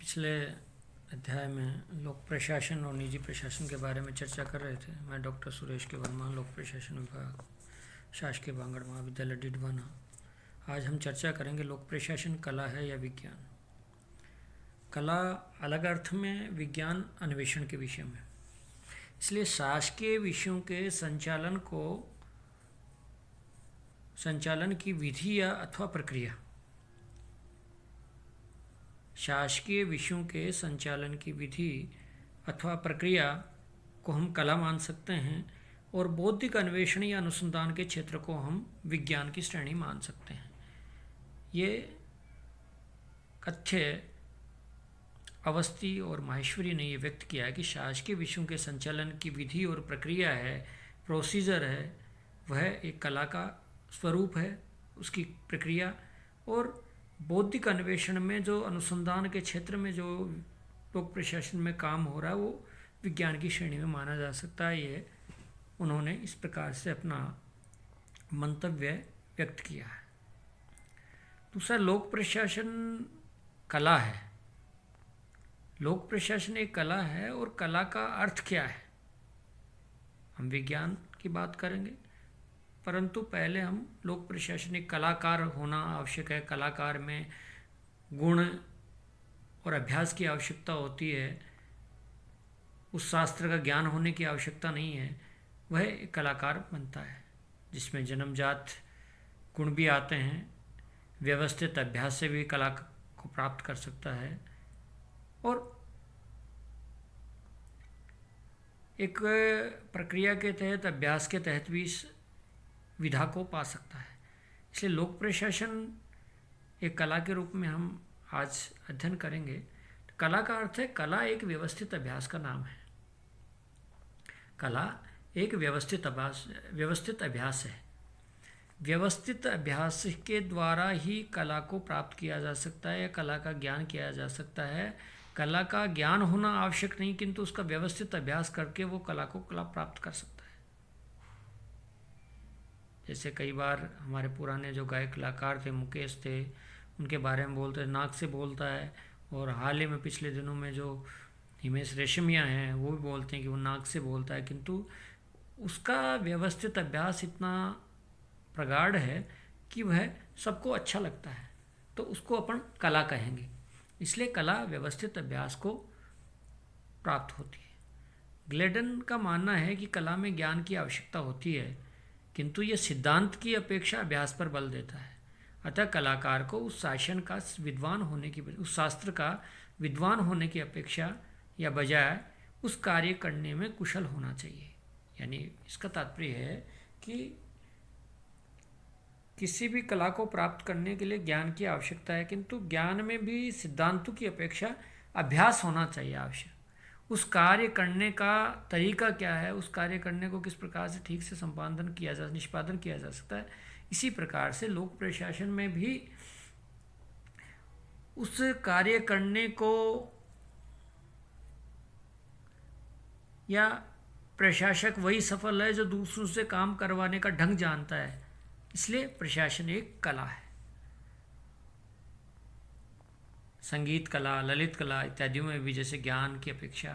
पिछले अध्याय में लोक प्रशासन और निजी प्रशासन के बारे में चर्चा कर रहे थे। मैं डॉक्टर सुरेश के वर्मा, लोक प्रशासन विभाग, शासकीय बांगड़ महाविद्यालय डिडवाना। आज हम चर्चा करेंगे लोक प्रशासन कला है या विज्ञान। कला अलग अर्थ में, विज्ञान अन्वेषण के विषय में। इसलिए शासकीय विषयों के संचालन की विधि या अथवा प्रक्रिया, शासकीय विषयों के संचालन की विधि अथवा प्रक्रिया को हम कला मान सकते हैं और बौद्धिक अन्वेषण या अनुसंधान के क्षेत्र को हम विज्ञान की श्रेणी मान सकते हैं। ये कथ्य अवस्थी और माहेश्वरी ने ये व्यक्त किया है कि शासकीय विषयों के संचालन की विधि और प्रक्रिया है, प्रोसीजर है, वह एक कला का स्वरूप है, उसकी प्रक्रिया। और बौद्धिक अन्वेषण में जो अनुसंधान के क्षेत्र में जो लोक प्रशासन में काम हो रहा है वो विज्ञान की श्रेणी में माना जा सकता है। ये उन्होंने इस प्रकार से अपना मंतव्य व्यक्त किया है। दूसरा, लोक प्रशासन कला है। लोक प्रशासन एक कला है और कला का अर्थ क्या है, हम विज्ञान की बात करेंगे, परंतु पहले हम लोक प्रशासन एक कलाकार होना आवश्यक है। कलाकार में गुण और अभ्यास की आवश्यकता होती है, उस शास्त्र का ज्ञान होने की आवश्यकता नहीं है। वह एक कलाकार बनता है जिसमें जन्मजात गुण भी आते हैं, व्यवस्थित अभ्यास से भी कला को प्राप्त कर सकता है और एक प्रक्रिया के तहत, अभ्यास के तहत भी इस विधा को पा सकता है। इसलिए लोक प्रशासन एक कला के रूप में हम आज अध्ययन करेंगे। कला का अर्थ है, कला एक व्यवस्थित अभ्यास का नाम है। कला एक व्यवस्थित अभ्यास है। व्यवस्थित अभ्यास के द्वारा ही कला को प्राप्त किया जा सकता है या कला का ज्ञान किया जा सकता है। कला का ज्ञान होना आवश्यक नहीं, किंतु उसका व्यवस्थित अभ्यास करके वो कला प्राप्त कर सकता है। जैसे कई बार हमारे पुराने जो गायक कलाकार थे, मुकेश थे, उनके बारे में बोलते हैं नाक से बोलता है। और हाल ही में पिछले दिनों में जो हिमेश रेशमिया हैं वो भी बोलते हैं कि वो नाक से बोलता है, किंतु उसका व्यवस्थित अभ्यास इतना प्रगाढ़ है कि वह सबको अच्छा लगता है, तो उसको अपन कला कहेंगे। इसलिए कला व्यवस्थित अभ्यास को प्राप्त होती है। ग्लेडन का मानना है कि कला में ज्ञान की आवश्यकता होती है, किंतु यह सिद्धांत की अपेक्षा अभ्यास पर बल देता है। अतः कलाकार को उस शास्त्र का विद्वान होने की अपेक्षा या बजाय उस कार्य करने में कुशल होना चाहिए। यानी इसका तात्पर्य है कि किसी भी कला को प्राप्त करने के लिए ज्ञान की आवश्यकता है, किंतु ज्ञान में भी सिद्धांतों की अपेक्षा अभ्यास होना चाहिए आवश्यक। उस कार्य करने का तरीका क्या है, उस कार्य करने को किस प्रकार से ठीक से निष्पादन किया जा सकता है। इसी प्रकार से लोक प्रशासन में भी उस कार्य करने को या प्रशासक वही सफल है जो दूसरों से काम करवाने का ढंग जानता है। इसलिए प्रशासन एक कला है। संगीत कला, ललित कला इत्यादियों में भी जैसे ज्ञान की अपेक्षा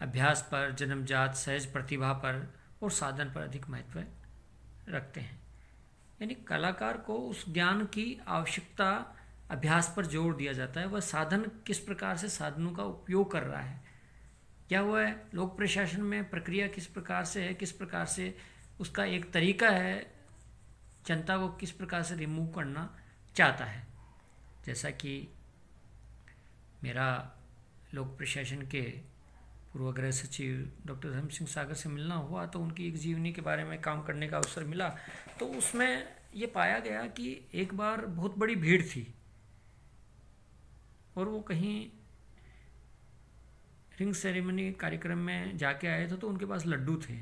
अभ्यास पर, जन्मजात सहज प्रतिभा पर और साधन पर अधिक महत्व रखते हैं। यानी कलाकार को उस ज्ञान की आवश्यकता, अभ्यास पर जोर दिया जाता है। वह साधन किस प्रकार से साधनों का उपयोग कर रहा है, क्या हुआ है लोक प्रशासन में प्रक्रिया किस प्रकार से है, किस प्रकार से उसका एक तरीका है, जनता को किस प्रकार से रिमूव करना चाहता है। जैसा कि मेरा लोक प्रशासन के पूर्व गृह सचिव डॉक्टर धर्म सिंह सागर से मिलना हुआ, तो उनकी एक जीवनी के बारे में काम करने का अवसर मिला। तो उसमें ये पाया गया कि एक बार बहुत बड़ी भीड़ थी और वो कहीं रिंग सेरेमनी कार्यक्रम में जाके आए थे, तो उनके पास लड्डू थे।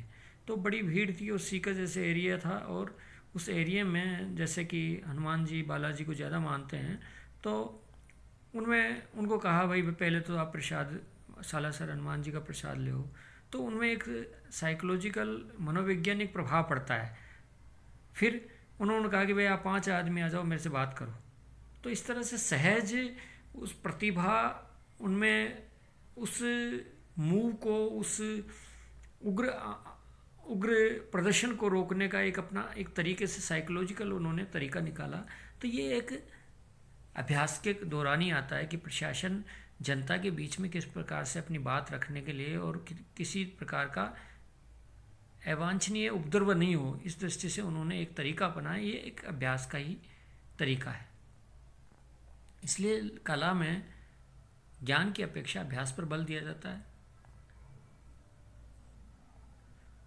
तो बड़ी भीड़ थी और सीकर जैसे एरिया था, और उस एरिया में जैसे कि हनुमान जी, बालाजी को ज़्यादा मानते हैं, तो उनको कहा भाई पहले तो आप प्रसाद सालासर हनुमान जी का प्रसाद ले। तो उनमें एक साइकोलॉजिकल मनोवैज्ञानिक प्रभाव पड़ता है। फिर उन्होंने कहा कि भाई आप 5 आदमी आ जाओ, मेरे से बात करो। तो इस तरह से सहज उस प्रतिभा उनमें उस मूव को, उस उग्र उग्र प्रदर्शन को रोकने का एक अपना एक तरीके से साइकोलॉजिकल उन्होंने तरीका निकाला। तो ये एक अभ्यास के दौरान ही आता है कि प्रशासन जनता के बीच में किस प्रकार से अपनी बात रखने के लिए और किसी प्रकार का अवांछनीय उपद्रव नहीं हो, इस दृष्टि से उन्होंने एक तरीका अपनाया। ये एक अभ्यास का ही तरीका है। इसलिए कला में ज्ञान की अपेक्षा अभ्यास पर बल दिया जाता है।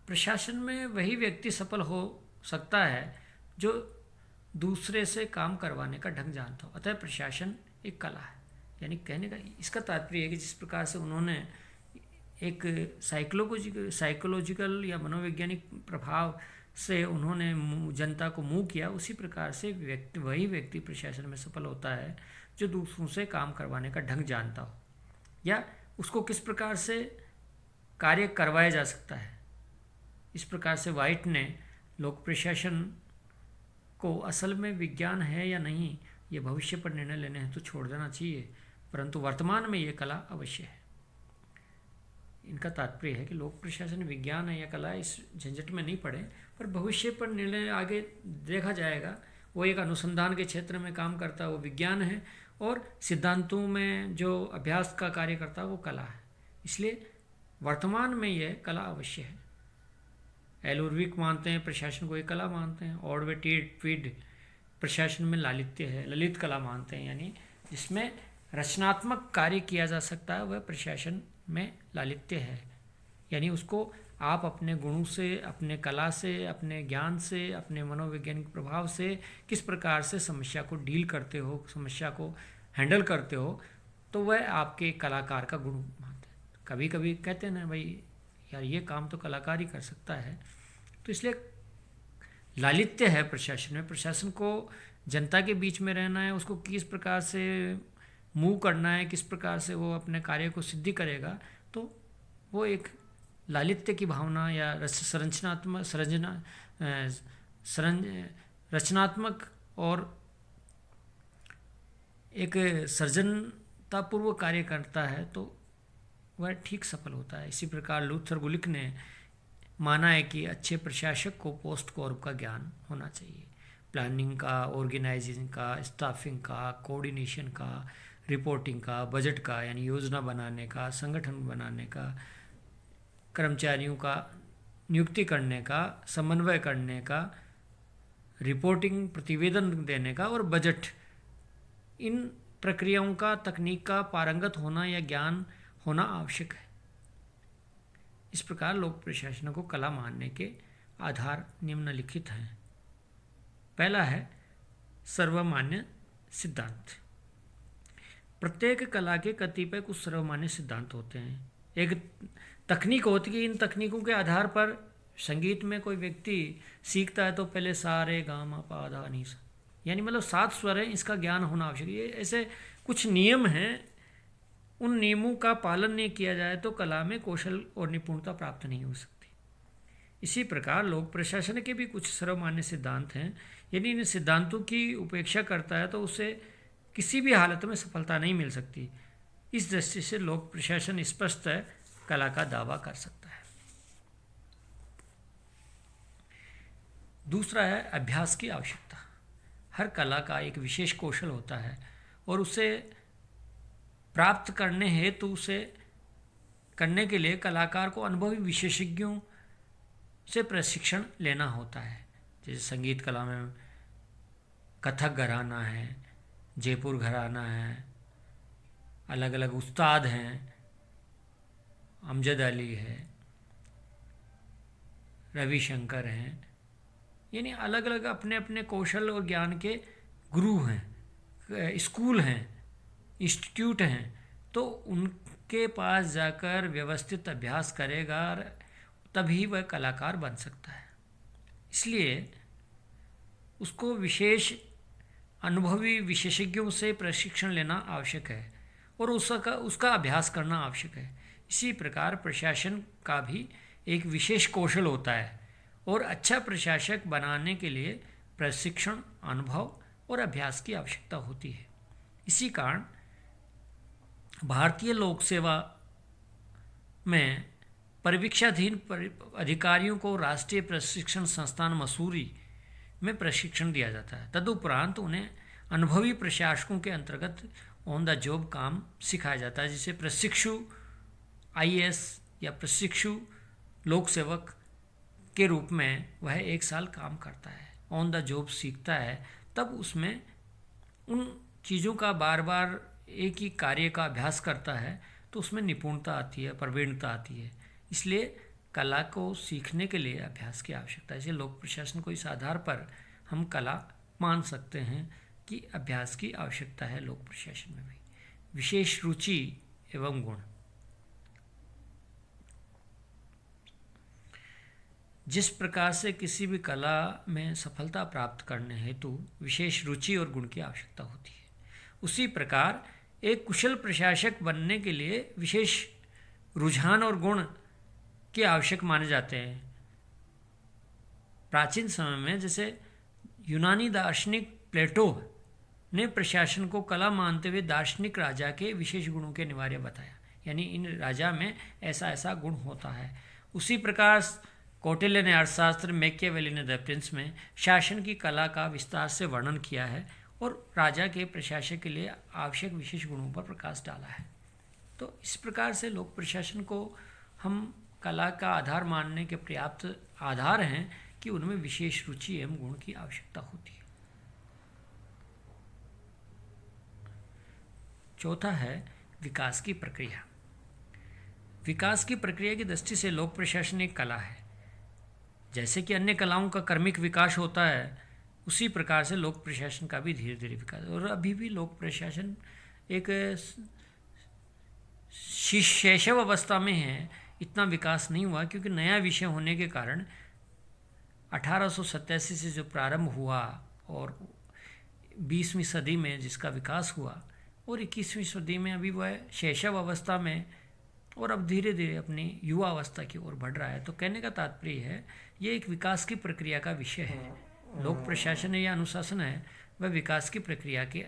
प्रशासन में वही व्यक्ति सफल हो सकता है जो दूसरे से काम करवाने का ढंग जानता हो। अतः प्रशासन एक कला है। यानी कहने का इसका तात्पर्य है कि जिस प्रकार से उन्होंने एक साइकोलॉजिकल या मनोवैज्ञानिक प्रभाव से उन्होंने जनता को मूव किया, उसी प्रकार से वही व्यक्ति प्रशासन में सफल होता है जो दूसरों से काम करवाने का ढंग जानता हो या उसको किस प्रकार से कार्य करवाया जा सकता है। इस प्रकार से व्हाइट ने लोक प्रशासन को असल में विज्ञान है या नहीं, ये भविष्य पर निर्णय लेने हैं तो छोड़ देना चाहिए, परंतु वर्तमान में ये कला अवश्य है। इनका तात्पर्य है कि लोक प्रशासन विज्ञान है या कला, इस झंझट में नहीं पड़े, पर भविष्य पर निर्णय आगे देखा जाएगा। वो एक अनुसंधान के क्षेत्र में काम करता है, वो विज्ञान है, और सिद्धांतों में जो अभ्यास का कार्य करता है वो कला है। इसलिए वर्तमान में ये कला अवश्य है। एल उर्विक मानते हैं प्रशासन को एक कला मानते हैं, ऑडवे ट्वीड प्रशासन में लालित्य है, ललित कला मानते हैं। यानी जिसमें रचनात्मक कार्य किया जा सकता है वह प्रशासन में लालित्य है। यानी उसको आप अपने गुणों से, अपने कला से, अपने ज्ञान से, अपने मनोवैज्ञानिक प्रभाव से किस प्रकार से समस्या को डील करते हो, समस्या को हैंडल करते हो, तो वह आपके कलाकार का गुण मानते हैं। कभी कभी कहते हैं ना भाई यार ये काम तो कलाकार ही कर सकता है, तो इसलिए लालित्य है प्रशासन में। प्रशासन को जनता के बीच में रहना है, उसको किस प्रकार से मूव करना है, किस प्रकार से वो अपने कार्य को सिद्धि करेगा, तो वो एक लालित्य की भावना या रचनात्मक और एक सर्जनतापूर्वक कार्य करता है तो वह ठीक सफल होता है। इसी प्रकार लूथर गुलिक ने माना है कि अच्छे प्रशासक को पोस्ट कॉर्प का ज्ञान होना चाहिए। प्लानिंग का, ऑर्गेनाइजिंग का, स्टाफिंग का, कोऑर्डिनेशन का, रिपोर्टिंग का, बजट का यानी योजना बनाने का, संगठन बनाने का, कर्मचारियों का नियुक्ति करने का, समन्वय करने का, रिपोर्टिंग प्रतिवेदन देने का और बजट, इन प्रक्रियाओं का, तकनीक का पारंगत होना या ज्ञान होना आवश्यक है। इस प्रकार लोक प्रशासन को कला मानने के आधार निम्नलिखित हैं। पहला है सर्वमान्य सिद्धांत। प्रत्येक कला के कतिपय कुछ सर्वमान्य सिद्धांत होते हैं। एक तकनीक होती है, इन तकनीकों के आधार पर संगीत में कोई व्यक्ति सीखता है तो पहले सा रे गा मा पा धा नी सा, यानी मतलब 7 स्वर हैं, इसका ज्ञान होना आवश्यक है। ये ऐसे कुछ नियम हैं, उन नियमों का पालन नहीं किया जाए तो कला में कौशल और निपुणता प्राप्त नहीं हो सकती। इसी प्रकार लोक प्रशासन के भी कुछ सर्वमान्य सिद्धांत हैं। यदि इन सिद्धांतों की उपेक्षा करता है तो उसे किसी भी हालत में सफलता नहीं मिल सकती। इस दृष्टि से लोक प्रशासन स्पष्ट है कला का दावा कर सकता है। दूसरा है अभ्यास की आवश्यकता। हर कला का एक विशेष कौशल होता है और उसे प्राप्त करने हेतु उसे करने के लिए कलाकार को अनुभवी विशेषज्ञों से प्रशिक्षण लेना होता है। जैसे संगीत कला में कथक घराना है, जयपुर घराना है, अलग अलग उस्ताद हैं, अमजद अली है, रविशंकर हैं, यानी अलग अलग अपने अपने कौशल और ज्ञान के गुरु हैं, स्कूल हैं, इंस्टीट्यूट हैं। तो उनके पास जाकर व्यवस्थित अभ्यास करेगा तभी वह कलाकार बन सकता है। इसलिए उसको विशेष अनुभवी विशेषज्ञों से प्रशिक्षण लेना आवश्यक है और उसका अभ्यास करना आवश्यक है। इसी प्रकार प्रशासन का भी एक विशेष कौशल होता है और अच्छा प्रशासक बनाने के लिए प्रशिक्षण, अनुभव और अभ्यास की आवश्यकता होती है। इसी कारण भारतीय लोक सेवा में परिवीक्षाधीन अधिकारियों को राष्ट्रीय प्रशिक्षण संस्थान मसूरी में प्रशिक्षण दिया जाता है। तदुपरांत उन्हें अनुभवी प्रशासकों के अंतर्गत ऑन द जॉब काम सिखाया जाता है, जिसे प्रशिक्षु आईएएस या प्रशिक्षु लोक सेवक के रूप में वह 1 साल काम करता है, ऑन द जॉब सीखता है। तब उसमें उन चीज़ों का बार बार एक ही कार्य का अभ्यास करता है तो उसमें निपुणता आती है, प्रवीणता आती है। इसलिए कला को सीखने के लिए अभ्यास की आवश्यकता है। इसलिए लोक प्रशासन को इस आधार पर हम कला मान सकते हैं कि अभ्यास की आवश्यकता है लोक प्रशासन में भी। विशेष रुचि एवं गुण। जिस प्रकार से किसी भी कला में सफलता प्राप्त करने हेतु विशेष रुचि और गुण की आवश्यकता होती है, उसी प्रकार एक कुशल प्रशासक बनने के लिए विशेष रुझान और गुण के आवश्यक माने जाते हैं। प्राचीन समय में जैसे यूनानी दार्शनिक प्लेटो ने प्रशासन को कला मानते हुए दार्शनिक राजा के विशेष गुणों के अनिवार्य बताया, यानी इन राजा में ऐसा ऐसा गुण होता है। उसी प्रकार कौटिल्य ने अर्थशास्त्र, मैकियावेली ने द प्रिंस में शासन की कला का विस्तार से वर्णन किया है और राजा के प्रशासक के लिए आवश्यक विशेष गुणों पर प्रकाश डाला है। तो इस प्रकार से लोक प्रशासन को हम कला का आधार मानने के पर्याप्त आधार हैं कि उनमें विशेष रुचि एवं गुण की आवश्यकता होती है। चौथा है विकास की प्रक्रिया। विकास की प्रक्रिया की दृष्टि से लोक प्रशासन एक कला है। जैसे कि अन्य कलाओं का क्रमिक विकास होता है, उसी प्रकार से लोक प्रशासन का भी धीरे धीरे विकास। और अभी भी लोक प्रशासन एक शैशव अवस्था में है, इतना विकास नहीं हुआ, क्योंकि नया विषय होने के कारण 1887 से जो प्रारंभ हुआ और 20वीं सदी में जिसका विकास हुआ और 21वीं सदी में अभी वह शैशव अवस्था में और अब धीरे धीरे अपनी युवा अवस्था की ओर बढ़ रहा है। तो कहने का तात्पर्य है ये एक विकास की प्रक्रिया का विषय है। लोक प्रशासन या अनुशासन है वह विकास की प्रक्रिया के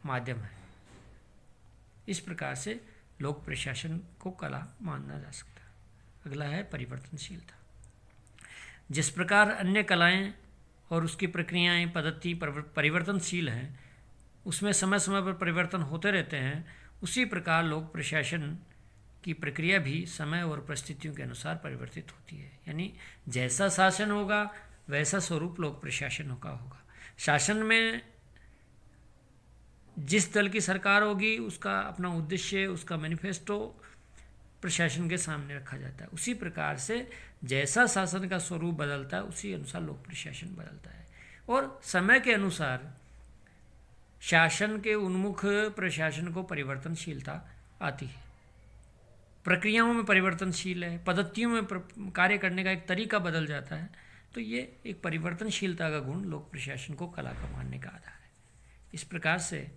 माध्यम है। इस प्रकार से लोक प्रशासन को कला माना जा सकता है। अगला है परिवर्तनशीलता। जिस प्रकार अन्य कलाएं और उसकी प्रक्रियाएं पद्धति परिवर्तनशील हैं, उसमें समय समय पर परिवर्तन होते रहते हैं, उसी प्रकार लोक प्रशासन की प्रक्रिया भी समय और परिस्थितियों के अनुसार परिवर्तित होती है। यानी जैसा शासन होगा वैसा स्वरूप लोक प्रशासन का होगा। शासन में जिस दल की सरकार होगी उसका अपना उद्देश्य, उसका मैनिफेस्टो प्रशासन के सामने रखा जाता है। उसी प्रकार से जैसा शासन का स्वरूप बदलता है उसी अनुसार लोक प्रशासन बदलता है। और समय के अनुसार शासन के उन्मुख प्रशासन को परिवर्तनशीलता आती है। प्रक्रियाओं में परिवर्तनशील है, पद्धतियों में कार्य करने का एक तरीका बदल जाता है। तो ये एक परिवर्तनशीलता का गुण लोक प्रशासन को कला का मानने का आधार है। इस प्रकार से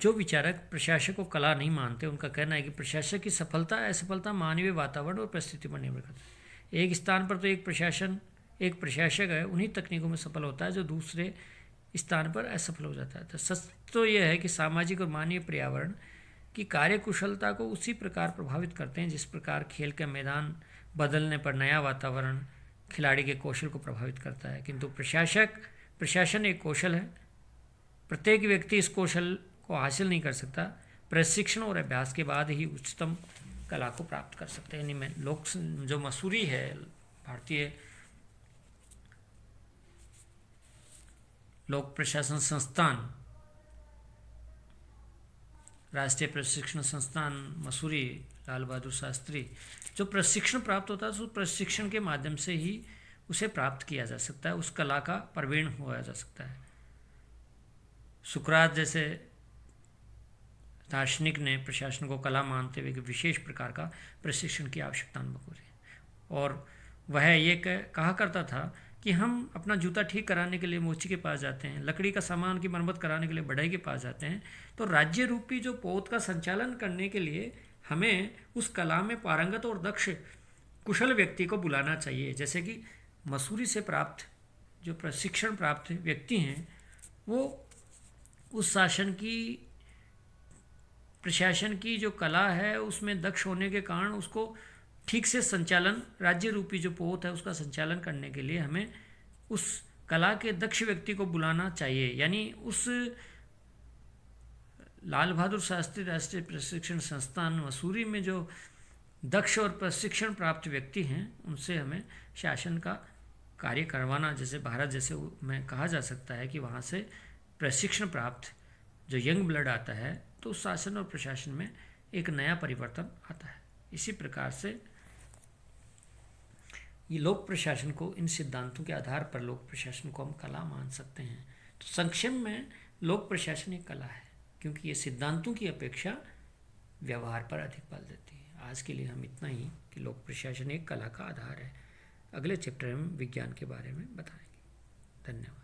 जो विचारक प्रशासक को कला नहीं मानते, उनका कहना है कि प्रशासक की सफलता असफलता मानवीय वातावरण और परिस्थिति पर निर्भर करता है। एक स्थान पर तो एक प्रशासक है उन्हीं तकनीकों में सफल होता है जो दूसरे स्थान पर असफल हो जाता है। तो सच तो यह है कि सामाजिक और मानवीय पर्यावरण की कार्यकुशलता को उसी प्रकार प्रभावित करते हैं जिस प्रकार खेल के मैदान बदलने पर नया वातावरण खिलाड़ी के कौशल को प्रभावित करता है। किंतु प्रशासन एक कौशल है। प्रत्येक व्यक्ति इस कौशल को हासिल नहीं कर सकता। प्रशिक्षण और अभ्यास के बाद ही उच्चतम कला को प्राप्त कर सकते हैं। यानी लोक जो मसूरी है, भारतीय लोक प्रशासन संस्थान, राष्ट्रीय प्रशिक्षण संस्थान मसूरी, लाल बहादुर शास्त्री, जो प्रशिक्षण प्राप्त होता है उस प्रशिक्षण के माध्यम से ही उसे प्राप्त किया जा सकता है, उस कला का प्रवीण हुआ जा सकता है। सुकरात जैसे दार्शनिक ने प्रशासन को कला मानते हुए विशेष प्रकार का प्रशिक्षण की आवश्यकता अनुभव की और वह ये कहा करता था कि हम अपना जूता ठीक कराने के लिए मोची के पास जाते हैं, लकड़ी का सामान की मरम्मत कराने के लिए बढ़ई के पास जाते हैं। तो राज्य रूपी जो पौध का संचालन करने के लिए हमें उस कला में पारंगत और दक्ष कुशल व्यक्ति को बुलाना चाहिए। जैसे कि मसूरी से प्राप्त जो प्रशिक्षण प्राप्त व्यक्ति हैं वो उस शासन की प्रशासन की जो कला है उसमें दक्ष होने के कारण उसको ठीक से संचालन, राज्य रूपी जो पोत है उसका संचालन करने के लिए हमें उस कला के दक्ष व्यक्ति को बुलाना चाहिए। यानी उस लाल बहादुर शास्त्री राष्ट्रीय प्रशिक्षण संस्थान मसूरी में जो दक्ष और प्रशिक्षण प्राप्त व्यक्ति हैं उनसे हमें शासन का कार्य करवाना, जैसे भारत जैसे में कहा जा सकता है कि वहाँ से प्रशिक्षण प्राप्त जो यंग ब्लड आता है तो शासन और प्रशासन में एक नया परिवर्तन आता है। इसी प्रकार से ये लोक प्रशासन को, इन सिद्धांतों के आधार पर लोक प्रशासन को हम कला मान सकते हैं। तो संक्षेप में लोक प्रशासन एक कला है क्योंकि ये सिद्धांतों की अपेक्षा व्यवहार पर अधिक बल देती है। आज के लिए हम इतना ही कि लोक प्रशासन एक कला का आधार है। अगले चैप्टर में विज्ञान के बारे में बताएंगे। धन्यवाद।